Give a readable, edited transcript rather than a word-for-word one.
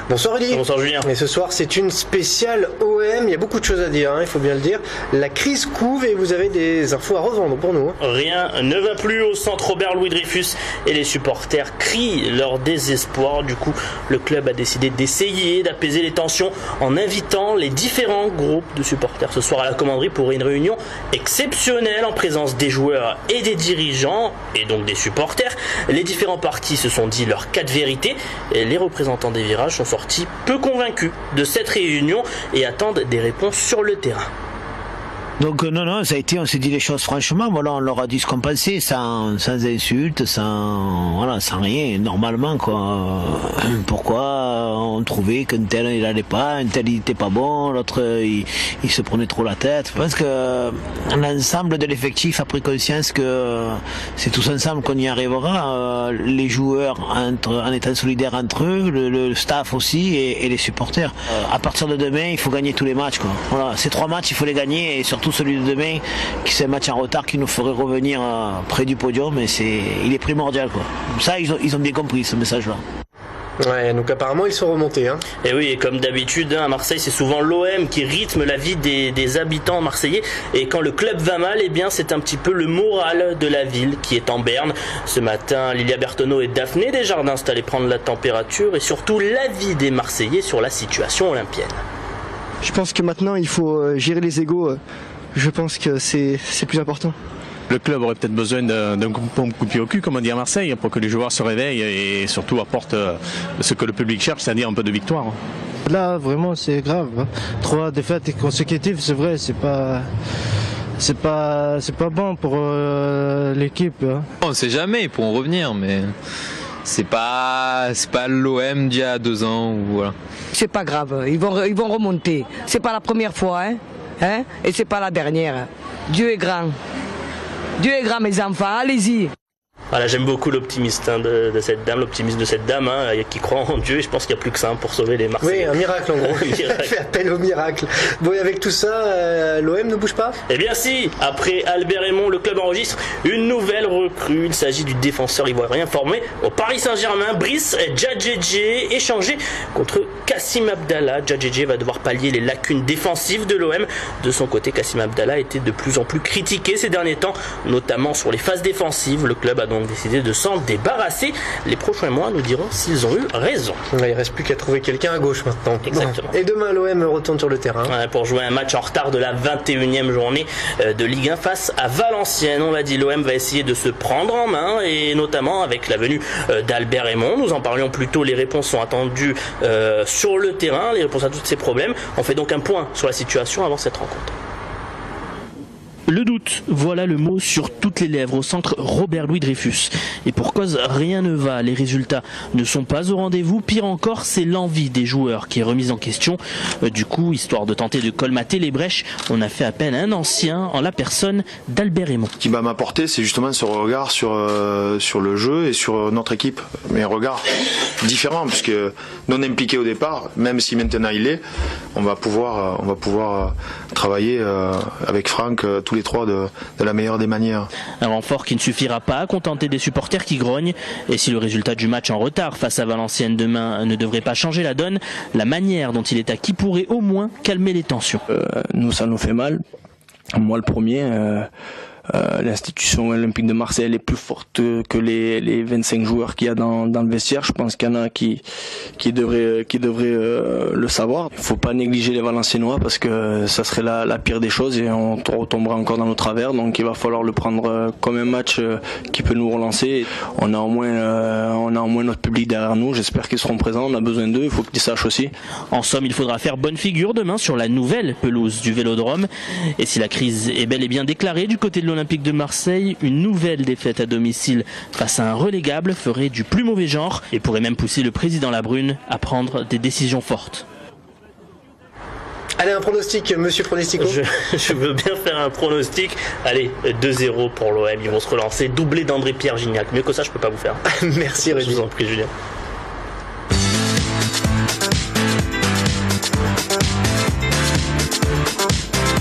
Bonsoir Rudy. Bonsoir Julien. Et ce soir c'est une spéciale OM, il y a beaucoup de choses à dire, il faut bien le dire. La crise couve et vous avez des infos à revendre pour nous. Rien ne va plus au centre Robert-Louis Dreyfus et les supporters crient leur désespoir. Du coup, le club a décidé d'essayer d'apaiser les tensions en invitant les différents groupes de supporters ce soir à la commanderie pour une réunion exceptionnelle en présence des joueurs et des dirigeants et donc des supporters. Les différents partis se sont dit leurs quatre vérités et les représentants des virages sont sortis peu convaincus de cette réunion et attendent des réponses sur le terrain. Donc non, ça a été, on s'est dit les choses franchement, voilà, on leur a dit ce qu'on pensait, sans insultes, sans rien, normalement quoi. Pourquoi on trouvait qu'un tel il allait pas, un tel il était pas bon, l'autre il se prenait trop la tête. Je pense que l'ensemble de l'effectif a pris conscience que c'est tous ensemble qu'on y arrivera, les joueurs en étant solidaires entre eux, le staff aussi et les supporters. À partir de demain, il faut gagner tous les matchs quoi. Voilà, ces 3 matchs il faut les gagner et surtout celui de demain, qui c'est un match en retard qui nous ferait revenir près du podium, mais il est primordial quoi. Ça ils ont bien compris ce message-là. Ouais, donc apparemment ils sont remontés. Et oui, et comme d'habitude, à Marseille, c'est souvent l'OM qui rythme la vie des habitants marseillais. Et quand le club va mal, eh bien, c'est un petit peu le moral de la ville qui est en berne. Ce matin, Lilia Bertoneau et Daphné Desjardins sont allés prendre la température et surtout l'avis des Marseillais sur la situation olympienne. Je pense que maintenant, il faut gérer les égos. Je pense que c'est plus important. Le club aurait peut-être besoin d'un coup de pied au cul, comme on dit à Marseille, pour que les joueurs se réveillent et surtout apportent ce que le public cherche, c'est-à-dire un peu de victoire. Là, vraiment, c'est grave. 3 défaites consécutives, c'est vrai, c'est pas bon pour l'équipe. On ne sait jamais, ils pourront revenir, mais c'est pas l'OM d'il y a 2 ans. Ou voilà. C'est pas grave, ils vont remonter. C'est pas la première fois, et c'est pas la dernière. Dieu est grand. Dieu est grand, mes enfants, allez-y. Voilà, j'aime beaucoup l'optimisme de cette dame, qui croit en Dieu. Et je pense qu'il n'y a plus que ça pour sauver les Marseillais. Oui, un miracle en gros. Il fait appel au miracle. Bon, et avec tout ça, l'OM ne bouge pas ? Eh bien si, après Albert Raymond, le club enregistre une nouvelle recrue. Il s'agit du défenseur ivoirien formé au Paris Saint-Germain, Brice Djadjedje, échangé contre Kassim Abdallah. Djadjedje va devoir pallier les lacunes défensives de l'OM. De son côté, Kassim Abdallah était de plus en plus critiqué ces derniers temps, notamment sur les phases défensives. Le club a donc décidé de s'en débarrasser. Les prochains mois nous diront s'ils ont eu raison. Il ne reste plus qu'à trouver quelqu'un à gauche maintenant. Exactement. Et demain, l'OM retourne sur le terrain. Pour jouer un match en retard de la 21e journée de Ligue 1 face à Valenciennes. On l'a dit, l'OM va essayer de se prendre en main et notamment avec la venue d'Albert Raymond. Nous en parlions plus tôt, les réponses sont attendues sur le terrain, les réponses à tous ces problèmes. On fait donc un point sur la situation avant cette rencontre. Le doute, voilà le mot sur toutes les lèvres au centre Robert-Louis Dreyfus. Et pour cause, rien ne va, les résultats ne sont pas au rendez-vous. Pire encore, c'est l'envie des joueurs qui est remise en question. Du coup, histoire de tenter de colmater les brèches, on a fait appel à un ancien en la personne d'Albert Raymond. Ce qui va m'apporter, c'est justement ce regard sur le jeu et sur notre équipe. Mais un regard différent, puisque non impliqué au départ, même si maintenant il est, on va pouvoir travailler avec Franck tous les 3 de la meilleure des manières. Un renfort qui ne suffira pas à contenter des supporters qui grognent. Et si le résultat du match en retard face à Valenciennes demain ne devrait pas changer la donne, la manière dont il est acquis pourrait au moins calmer les tensions. Nous, ça nous fait mal. Moi, le premier. L'institution olympique de Marseille elle est plus forte que les 25 joueurs qu'il y a dans le vestiaire. Je pense qu'il y en a qui devraient le savoir. Il faut pas négliger les Valenciennois parce que ça serait la pire des choses et on retombera encore dans nos travers. Donc il va falloir le prendre comme un match qui peut nous relancer. On a au moins notre public derrière nous. J'espère qu'ils seront présents. On a besoin d'eux. Il faut qu'ils sachent aussi. En somme, il faudra faire bonne figure demain sur la nouvelle pelouse du Vélodrome. Et si la crise est bel et bien déclarée du côté de l'Olympique de Marseille, une nouvelle défaite à domicile face à un relégable ferait du plus mauvais genre et pourrait même pousser le président Labrune à prendre des décisions fortes. Allez, un pronostic, monsieur Pronostico. Je veux bien faire un pronostic. Allez, 2-0 pour l'OM, ils vont se relancer, doublé d'André-Pierre Gignac. Mieux que ça, je peux pas vous faire. Merci Rudy. Je vous en prie, Julien.